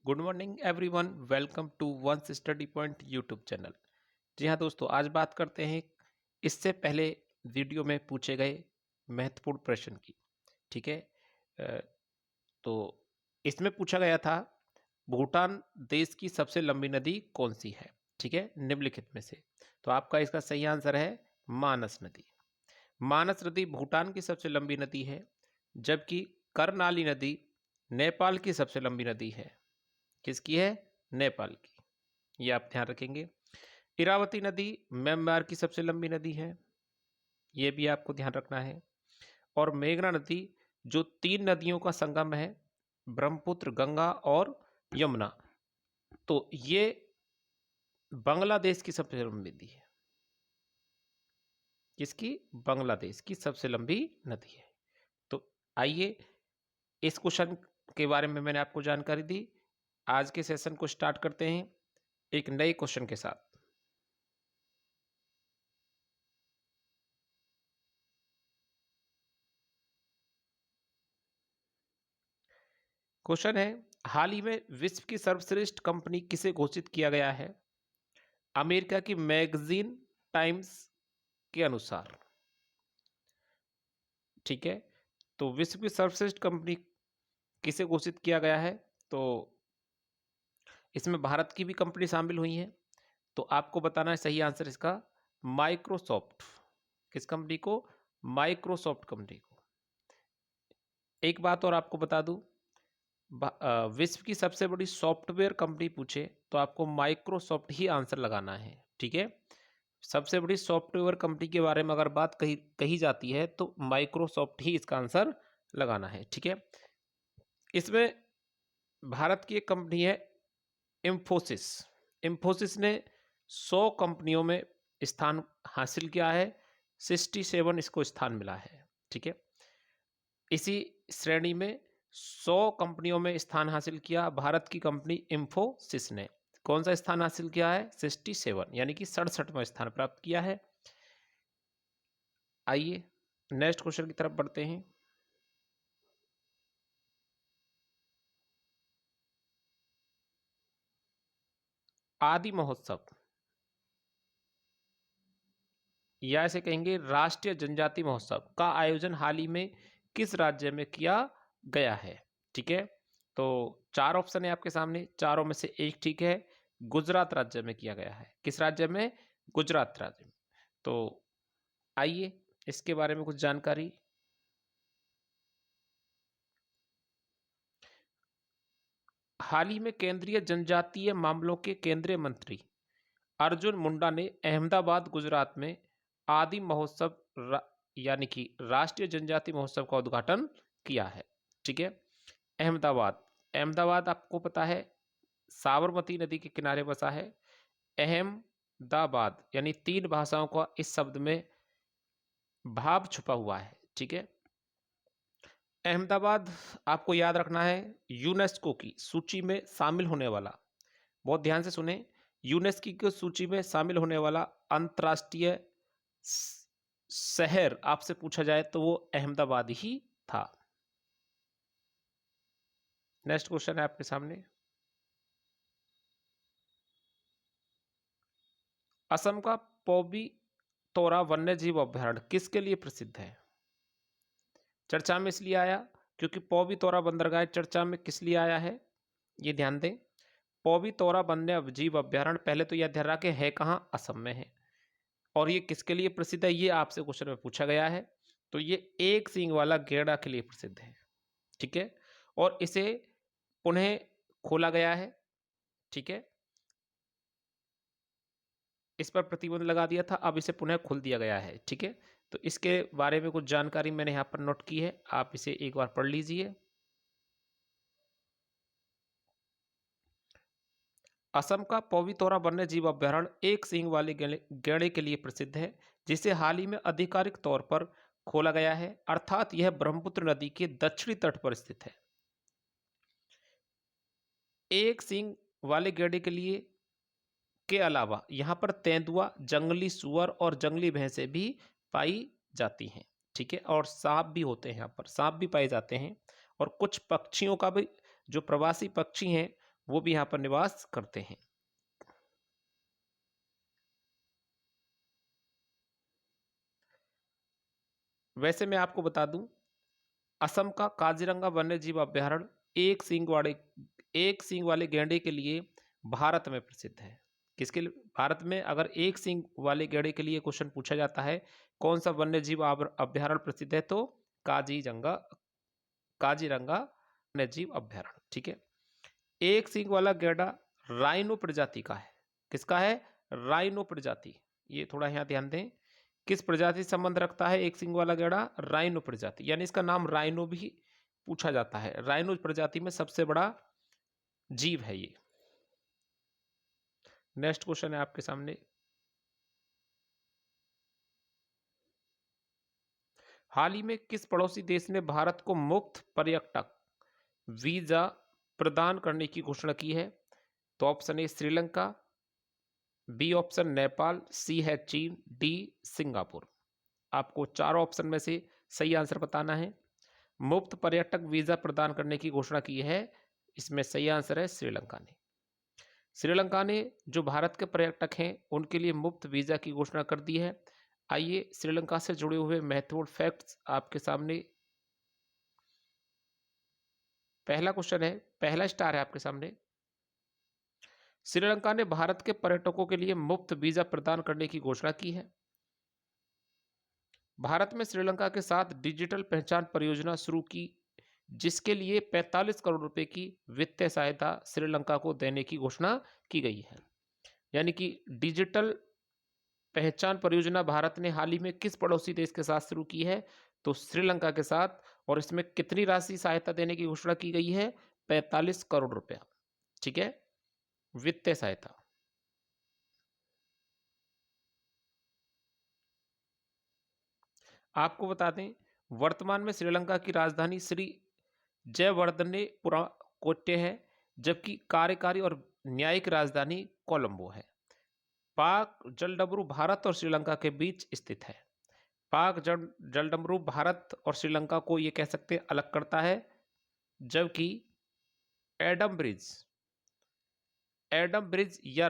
Good morning everyone, welcome to Vansh study point YouTube channel. जी हाँ दोस्तों, आज बात करते हैं इससे पहले वीडियो में पूछे गए महत्वपूर्ण प्रश्न की। ठीक है। अ, तो इसमें पूछा गया था भूटान देश की सबसे लंबी नदी कौन सी है। ठीक है, निम्नलिखित में से। तो आपका इसका सही आंसर है मानस नदी। मानस नदी भूटान की सबसे लंबी नदी है, जबकि करनाली नदी नेपाल की सबसे लंबी नदी है। किसकी है? नेपाल की। ये आप ध्यान रखेंगे। इरावती नदी म्यांमार की सबसे लंबी नदी है, ये भी आपको ध्यान रखना है। और मेघना नदी जो 3 नदियों का संगम है, ब्रह्मपुत्र, गंगा और यमुना, तो ये बांग्लादेश की सबसे लंबी नदी है। किसकी? बांग्लादेश की सबसे लंबी नदी है। तो आइए, इस क्वेश्चन के बारे में मैंने आपको जानकारी दी। आज के सेशन को स्टार्ट करते हैं एक नए क्वेश्चन के साथ। क्वेश्चन है, हाल ही में विश्व की सर्वश्रेष्ठ कंपनी किसे घोषित किया गया है? अमेरिका की मैगजीन टाइम्स के अनुसार। ठीक है, तो विश्व की सर्वश्रेष्ठ कंपनी किसे घोषित किया गया है? तो इसमें भारत की भी कंपनी शामिल हुई है। तो आपको बताना है सही आंसर इसका माइक्रोसॉफ्ट। किस कंपनी को? माइक्रोसॉफ्ट कंपनी को। एक बात और आपको बता दूं, विश्व की सबसे बड़ी सॉफ्टवेयर कंपनी पूछे तो आपको माइक्रोसॉफ्ट ही आंसर लगाना है। ठीक है, सबसे बड़ी सॉफ्टवेयर कंपनी के बारे में अगर बात कही जाती है तो माइक्रोसॉफ्ट ही इसका आंसर लगाना है। ठीक है, इसमें भारत की एक कंपनी है इंफोसिस। इंफोसिस ने 100 कंपनियों में स्थान हासिल किया है, 67 इसको स्थान मिला है। ठीक है, इसी श्रेणी में 100 कंपनियों में स्थान हासिल किया भारत की कंपनी इंफोसिस ने। कौन सा स्थान हासिल किया है? 67, यानी कि 67वां स्थान प्राप्त किया है। आइए नेक्स्ट क्वेश्चन की तरफ बढ़ते हैं। आदि महोत्सव, या ऐसे कहेंगे राष्ट्रीय जनजाति महोत्सव का आयोजन हाल ही में किस राज्य में किया गया है? ठीक है, तो 4 ऑप्शन है आपके सामने, चारों में से एक ठीक है। गुजरात राज्य में किया गया है। किस राज्य में? गुजरात राज्य में। तो आइए इसके बारे में कुछ जानकारी। हाल ही में केंद्रीय जनजातीय मामलों के केंद्रीय मंत्री अर्जुन मुंडा ने अहमदाबाद, गुजरात में आदि महोत्सव यानी कि राष्ट्रीय जनजाति महोत्सव का उद्घाटन किया है। ठीक है, अहमदाबाद। अहमदाबाद आपको पता है साबरमती नदी के किनारे बसा है। अहमदाबाद यानी 3 भाषाओं का इस शब्द में भाव छुपा हुआ है। ठीक है, अहमदाबाद आपको याद रखना है यूनेस्को की सूची में शामिल होने वाला, बहुत ध्यान से सुने, यूनेस्को की सूची में शामिल होने वाला अंतर्राष्ट्रीय शहर आपसे पूछा जाए तो वो अहमदाबाद ही था। नेक्स्ट क्वेश्चन है आपके सामने। असम का पौबी तोरा वन्यजीव अभ्यारण्य किसके लिए प्रसिद्ध है? चर्चा में इसलिए आया क्योंकि पौबी तोरा बंदरगाह चर्चा में किस लिए आया है, ये ध्यान दें। पौबी तोरा वन्य जीव अभ्यारण्य, पहले तो यह ध्यान रखें है कहाँ? असम में है। और ये किसके लिए प्रसिद्ध है, ये आपसे क्वेश्चन में पूछा गया है। तो ये एक सींग वाला गेड़ा के लिए प्रसिद्ध है। ठीक है, और इसे पुनः खोला गया है। ठीक है, इस पर प्रतिबंध लगा दिया था, अब इसे पुनः खोल दिया गया है। ठीक है, तो इसके बारे में कुछ जानकारी मैंने यहाँ पर नोट की है, आप इसे एक बार पढ़ लीजिए। असम का पौबी-तोरा वन्य जीव अभ्यारण्य एक सींग वाले गैंडे के लिए प्रसिद्ध है, जिसे हाल ही में आधिकारिक तौर पर खोला गया है, अर्थात यह ब्रह्मपुत्र नदी के दक्षिणी तट पर स्थित है। एक सींग वाले गैंडे के लिए के अलावा यहाँ पर तेंदुआ, जंगली सुअर और जंगली भैंसें भी पाई जाती हैं। ठीक है, और सांप भी होते हैं, यहाँ पर सांप भी पाए जाते हैं। और कुछ पक्षियों का भी, जो प्रवासी पक्षी हैं वो भी यहाँ पर निवास करते हैं। वैसे मैं आपको बता दूं, असम का काजीरंगा वन्यजीव अभ्यारण्य एक सींग वाले गैंडे के लिए भारत में प्रसिद्ध है। किसके लिए? भारत में अगर एक सींग वाले गैंडे के लिए क्वेश्चन पूछा जाता है कौन सा वन्यजीव अभ्यारण्य प्रसिद्ध है, तो काजीरंगा वन्यजीव अभ्यारण्य। ठीक है। एक सींग वाला गैंडा राइनो प्रजाति का है। किसका है? राइनो प्रजाति। ये थोड़ा यहाँ ध्यान दें, किस प्रजाति से संबंध रखता है एक सींग वाला गैंडा? राइनो प्रजाति, यानी इसका नाम राइनो भी पूछा जाता है। राइनो प्रजाति में सबसे बड़ा जीव है ये। नेक्स्ट क्वेश्चन है आपके सामने, हाल ही में किस पड़ोसी देश ने भारत को मुफ्त पर्यटक वीजा प्रदान करने की घोषणा की है? तो option A Sri Lanka, B option Nepal, C है चीन, डी सिंगापुर। आपको चारों ऑप्शन में से सही आंसर बताना है। मुफ्त पर्यटक वीजा प्रदान करने की घोषणा की है, इसमें सही आंसर है श्रीलंका ने। श्रीलंका ने जो भारत के पर्यटक हैं उनके लिए मुफ्त वीजा की घोषणा कर दी है। आइए श्रीलंका से जुड़े हुए महत्वपूर्ण फैक्ट्स आपके सामने। पहला क्वेश्चन है, पहला स्टार है आपके सामने, श्रीलंका ने भारत के पर्यटकों के लिए मुफ्त वीजा प्रदान करने की घोषणा की है। भारत में श्रीलंका के साथ डिजिटल पहचान परियोजना शुरू की, जिसके लिए 45 करोड़ रुपए की वित्तीय सहायता श्रीलंका को देने की घोषणा की गई है। यानी कि डिजिटल पहचान परियोजना भारत ने हाल ही में किस पड़ोसी देश के साथ शुरू की है? तो श्रीलंका के साथ। और इसमें कितनी राशि सहायता देने की घोषणा की गई है? 45 करोड़ रुपया। ठीक है, वित्तीय सहायता। आपको बता दें, वर्तमान में श्रीलंका की राजधानी श्री जयवर्धनेपुरा कोट्टे है, जबकि कार्यकारी और न्यायिक राजधानी कोलंबो है। पाक जलडमरू भारत और श्रीलंका के बीच स्थित है। पाक जलडमरू भारत और श्रीलंका को ये कह सकते हैं अलग करता है, जबकि एडम ब्रिज या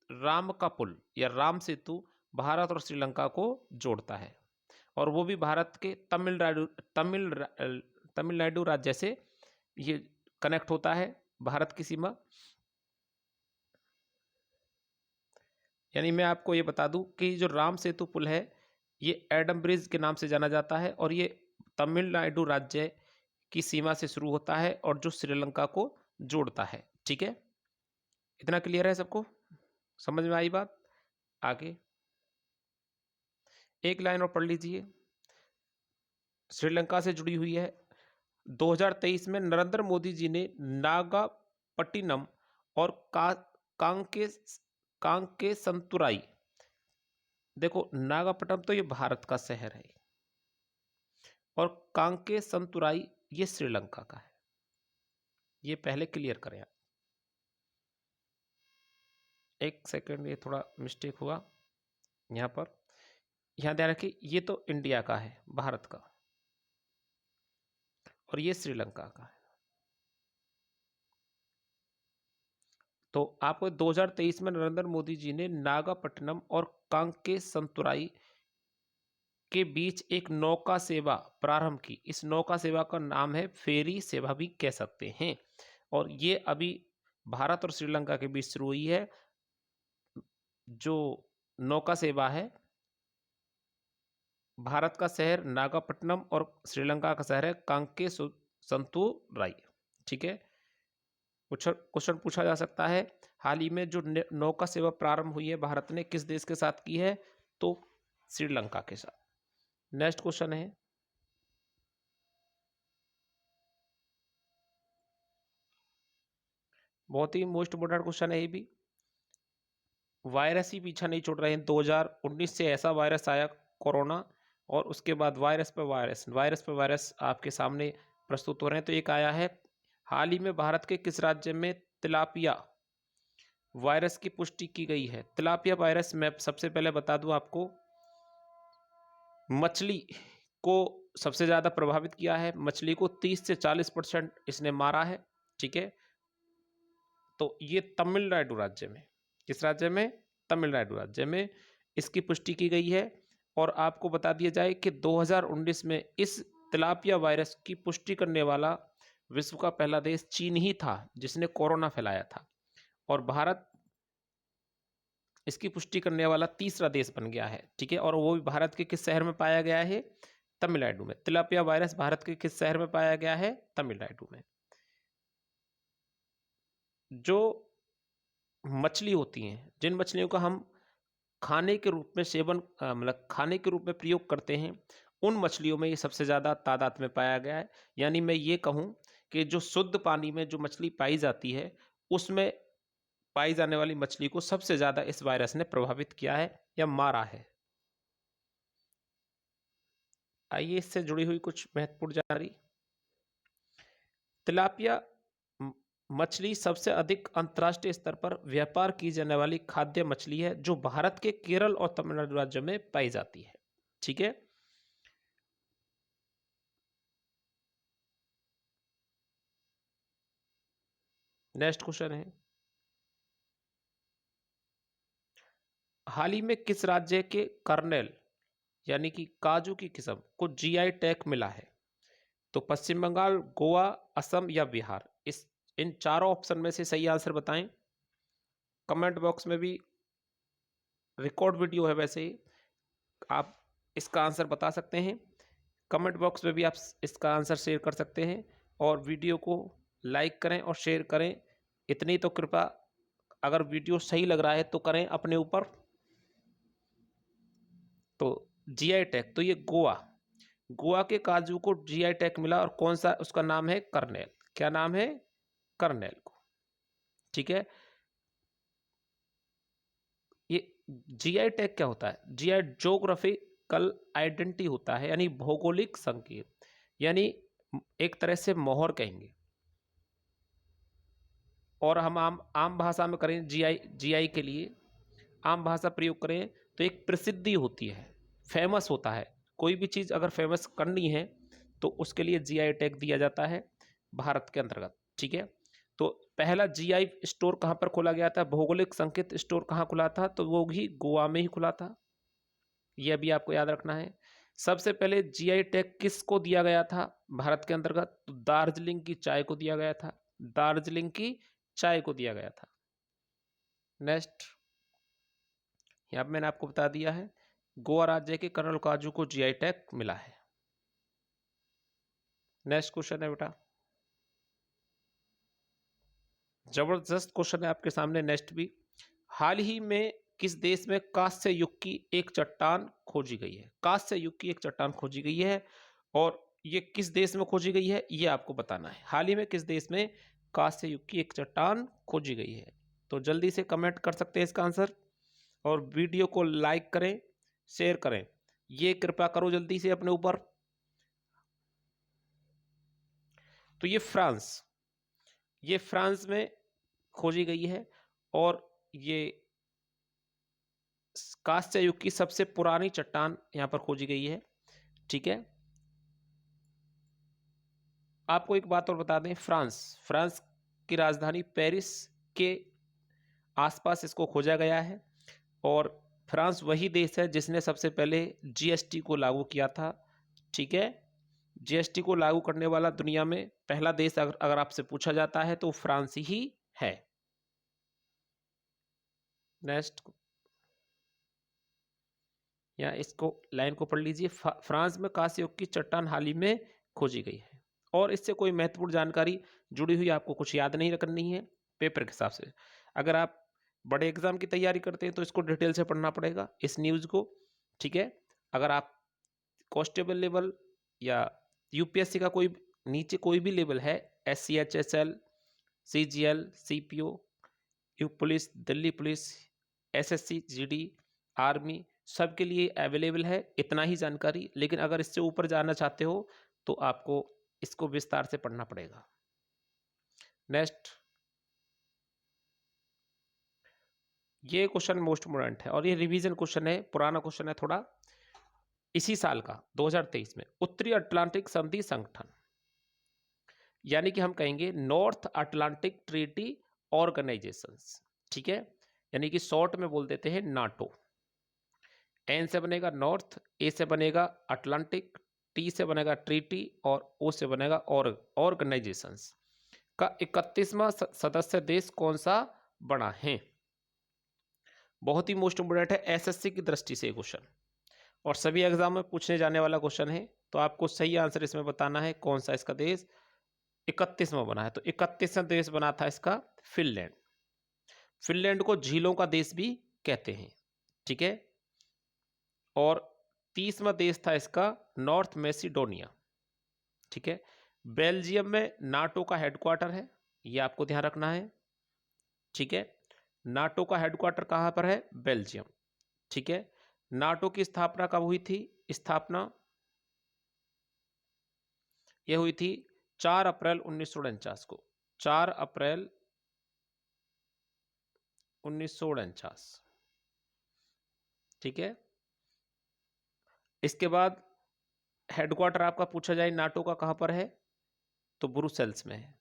राम का पुल या राम सेतु भारत और श्रीलंका को जोड़ता है, और वो भी भारत के तमिलनाडु राज्य से ये कनेक्ट होता है, भारत की सीमा। यानी मैं आपको ये बता दूं कि जो राम सेतु पुल है ये एडम ब्रिज के नाम से जाना जाता है, और ये तमिलनाडु राज्य की सीमा से शुरू होता है और जो श्रीलंका को जोड़ता है। ठीक है, इतना क्लियर है सबको? समझ में आई बात? आगे एक लाइन और पढ़ लीजिए, श्रीलंका से जुड़ी हुई है। 2023 में नरेंद्र मोदी जी ने नागापट्टिनम और कांके संतुराई, देखो नागापट्टिनम तो ये भारत का शहर है और कांके संतुराई ये श्रीलंका का है। ये पहले क्लियर करें आप। एक सेकंड, ये थोड़ा मिस्टेक हुआ यहाँ पर। यहाँ ध्यान रखिए, ये तो इंडिया का है, भारत का, और ये श्रीलंका का है। तो आपको 2023 में नरेंद्र मोदी जी ने नागापट्टिनम और कांके संतुराई के बीच एक नौका सेवा प्रारंभ की। इस नौका सेवा का नाम है फेरी सेवा भी कह सकते हैं, और ये अभी भारत और श्रीलंका के बीच शुरू हुई है। जो नौका सेवा है, भारत का शहर नागापट्टिनम और श्रीलंका का शहर है कांके संतुराई। ठीक है, क्वेश्चन पूछा जा सकता है, हाल ही में जो नौका सेवा प्रारंभ हुई है भारत ने किस देश के साथ की है? तो श्रीलंका के साथ। नेक्स्ट क्वेश्चन है, बहुत ही मोस्ट इम्पोर्टेंट क्वेश्चन है ये भी। वायरस ही पीछा नहीं छोड़ रहे हैं। 2019 से ऐसा वायरस आया कोरोना, और उसके बाद वायरस पर वायरस आपके सामने प्रस्तुत हो रहे हैं। तो एक आया है, हाल ही में भारत के किस राज्य में तिलापिया वायरस की पुष्टि की गई है? तिलापिया वायरस, मैं सबसे पहले बता दूं आपको, मछली को सबसे ज़्यादा प्रभावित किया है। मछली को 30 से 40% इसने मारा है। ठीक है, तो ये तमिलनाडु राज्य में, किस राज्य में? तमिलनाडु राज्य में इसकी पुष्टि की गई है। और आपको बता दिया जाए कि 2019 में इस तिलापिया वायरस की पुष्टि करने वाला विश्व का पहला देश चीन ही था जिसने कोरोना फैलाया था, और भारत इसकी पुष्टि करने वाला तीसरा देश बन गया है। ठीक है, और वो भी भारत के किस शहर में पाया गया है? तमिलनाडु में। तिलापिया वायरस भारत के किस शहर में पाया गया है? तमिलनाडु में। जो मछली होती हैं, जिन मछलियों का हम खाने के रूप में सेवन मतलब खाने के रूप में प्रयोग करते हैं, उन मछलियों में ये सबसे ज़्यादा तादाद में पाया गया है। यानी मैं ये कहूँ कि जो शुद्ध पानी में जो मछली पाई जाती है, उसमें पाई जाने वाली मछली को सबसे ज़्यादा इस वायरस ने प्रभावित किया है या मारा है। आइए इससे जुड़ी हुई कुछ महत्वपूर्ण जानकारी। तिलापिया मछली सबसे अधिक अंतर्राष्ट्रीय स्तर पर व्यापार की जाने वाली खाद्य मछली है जो भारत के केरल और तमिलनाडु राज्यों में पाई जाती है। ठीक है, नेक्स्ट क्वेश्चन है, हाल ही में किस राज्य के कर्नेल यानी कि काजू की किस्म को जीआई टैग मिला है? तो पश्चिम बंगाल, गोवा, असम या बिहार। इस इन चारों ऑप्शन में से सही आंसर बताएं। कमेंट बॉक्स में भी रिकॉर्ड वीडियो है, वैसे ही आप इसका आंसर बता सकते हैं। कमेंट बॉक्स में भी आप इसका आंसर शेयर कर सकते हैं, और वीडियो को लाइक करें और शेयर करें। इतनी तो कृपा, अगर वीडियो सही लग रहा है तो करें अपने ऊपर। तो जीआई टैग, तो ये गोवा के काजू को जीआई टैग मिला, और कौन सा? उसका नाम है कर्नेल। क्या नाम है? कर्नेल को। ठीक है, ये जीआई टैग क्या होता है? जीआई ज्योग्राफिकल आइडेंटिटी होता है, यानी भौगोलिक संकेत, यानी एक तरह से मोहर कहेंगे। और हम आम भाषा में करें, जीआई के लिए आम भाषा प्रयोग करें तो एक प्रसिद्धि होती है, फेमस होता है। कोई भी चीज़ अगर फेमस करनी है तो उसके लिए जीआई टैग दिया जाता है भारत के अंतर्गत। ठीक है, तो पहला जीआई स्टोर कहाँ पर खोला गया था? भौगोलिक संकेत स्टोर कहाँ खुला था? तो वो भी गोवा में ही खुला था। यह भी आपको याद रखना है। सबसे पहले जीआई टैग किसको दिया गया था भारत के अंतर्गत? तो दार्जिलिंग की चाय को दिया गया था। दार्जिलिंग की चाय को दिया गया था। नेक्स्ट, यहाँ पे मैंने आपको बता दिया है, गोवा राज्य के कर्नल काजू को जीआई टैग मिला है। नेक्स्ट क्वेश्चन है बेटा, जबरदस्त क्वेश्चन है आपके सामने। नेक्स्ट भी, हाल ही में किस देश में कांस्य युग की एक चट्टान खोजी गई है? कांस्य युग की एक चट्टान खोजी गई है, और ये किस देश में खोजी गई है ये आपको बताना है। हाल ही में किस देश में कांस्य युग की एक चट्टान खोजी गई है? तो जल्दी से कमेंट कर सकते हैं इसका आंसर, और वीडियो को लाइक करें, शेयर करें, ये कृपा करो जल्दी से अपने ऊपर। तो ये फ्रांस में खोजी गई है, और ये कांस्य युग की सबसे पुरानी चट्टान यहां पर खोजी गई है। ठीक है, आपको एक बात और बता दें, फ्रांस की राजधानी पेरिस के आसपास इसको खोजा गया है, और फ्रांस वही देश है जिसने सबसे पहले जीएसटी को लागू किया था। ठीक है, जीएसटी को लागू करने वाला दुनिया में पहला देश अगर आपसे पूछा जाता है तो फ्रांस ही है। नेक्स्ट, या इसको लाइन को पढ़ लीजिए, फ्रांस में कांस्य युग की चट्टान हाल ही में खोजी गई है। और इससे कोई महत्वपूर्ण जानकारी जुड़ी हुई आपको कुछ याद नहीं करनी है पेपर के हिसाब से। अगर आप बड़े एग्जाम की तैयारी करते हैं तो इसको डिटेल से पढ़ना पड़ेगा, इस न्यूज़ को। ठीक है, अगर आप कांस्टेबल लेवल या यूपीएससी का कोई नीचे कोई भी लेवल है, SCHSL, CGL, CPO, you police, Delhi police, SSC, GD, army, सबके लिए अवेलेबल है इतना ही जानकारी। लेकिन अगर इससे ऊपर जाना चाहते हो तो आपको इसको विस्तार से पढ़ना पड़ेगा। नेक्स्ट, ये क्वेश्चन मोस्ट इम्पोर्टेंट है, और ये रिवीजन क्वेश्चन है, पुराना क्वेश्चन है थोड़ा, इसी साल का 2023 में। उत्तरी अटलांटिक संधि संगठन, यानी कि हम कहेंगे नॉर्थ अटलांटिक ट्रीटी ऑर्गेनाइजेशंस, ठीक है, यानी कि शॉर्ट में बोल देते हैं नाटो। एन से बनेगा नॉर्थ, ए से बनेगा अटलांटिक, टी से बनेगा ट्रीटी और ओ से बनेगा ऑर्गेनाइजेशंस का 31वां सदस्य देश कौन सा बना है। बहुत ही मोस्ट इंपोर्टेंट है एसएससी की दृष्टि से क्वेश्चन, और सभी एग्जाम में पूछने जाने वाला क्वेश्चन है। तो आपको सही आंसर इसमें बताना है कौन सा इसका देश 31वां बना है। तो 31वां देश बना था इसका फिनलैंड। फिनलैंड को झीलों का देश भी कहते हैं, ठीक है। और 30वां देश था इसका नॉर्थ मैसिडोनिया, ठीक है। बेल्जियम में नाटो का हेडक्वार्टर है, ये आपको ध्यान रखना है, ठीक है। नाटो का हेडक्वार्टर कहां पर है, बेल्जियम, ठीक है। नाटो की स्थापना कब हुई थी, स्थापना यह हुई थी 4 अप्रैल 1949 को, 4 अप्रैल 1949, ठीक है। इसके बाद हेडक्वार्टर आपका पूछा जाए नाटो का कहां पर है, तो ब्रुसेल्स में है।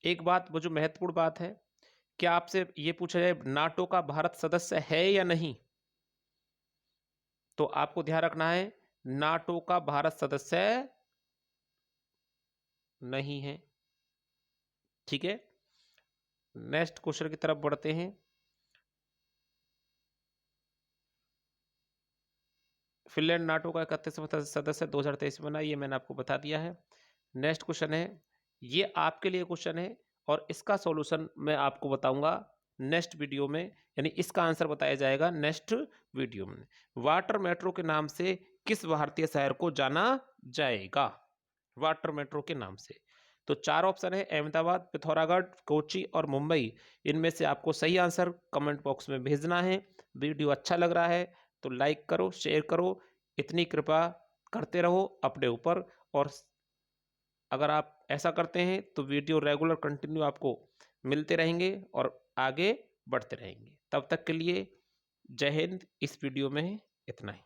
एक बात, वो जो महत्वपूर्ण बात है, क्या आपसे ये पूछा जाए नाटो का भारत सदस्य है या नहीं, तो आपको ध्यान रखना है नाटो का भारत सदस्य नहीं है, ठीक है। नेक्स्ट क्वेश्चन की तरफ बढ़ते हैं। फिनलैंड नाटो का 31वां सदस्य 2023 में बना, ये मैंने आपको बता दिया है। नेक्स्ट क्वेश्चन है, ये आपके लिए क्वेश्चन है और इसका सॉल्यूशन मैं आपको बताऊंगा नेक्स्ट वीडियो में, यानी इसका आंसर बताया जाएगा नेक्स्ट वीडियो में। वाटर मेट्रो के नाम से किस भारतीय शहर को जाना जाएगा, वाटर मेट्रो के नाम से। तो 4 ऑप्शन है, अहमदाबाद, पिथौरागढ़, कोची और मुंबई। इनमें से आपको सही आंसर कमेंट बॉक्स में भेजना है। वीडियो अच्छा लग रहा है तो लाइक करो, शेयर करो, इतनी कृपा करते रहो अपने ऊपर। और अगर आप ऐसा करते हैं तो वीडियो रेगुलर कंटिन्यू आपको मिलते रहेंगे और आगे बढ़ते रहेंगे। तब तक के लिए जय हिंद। इस वीडियो में इतना ही।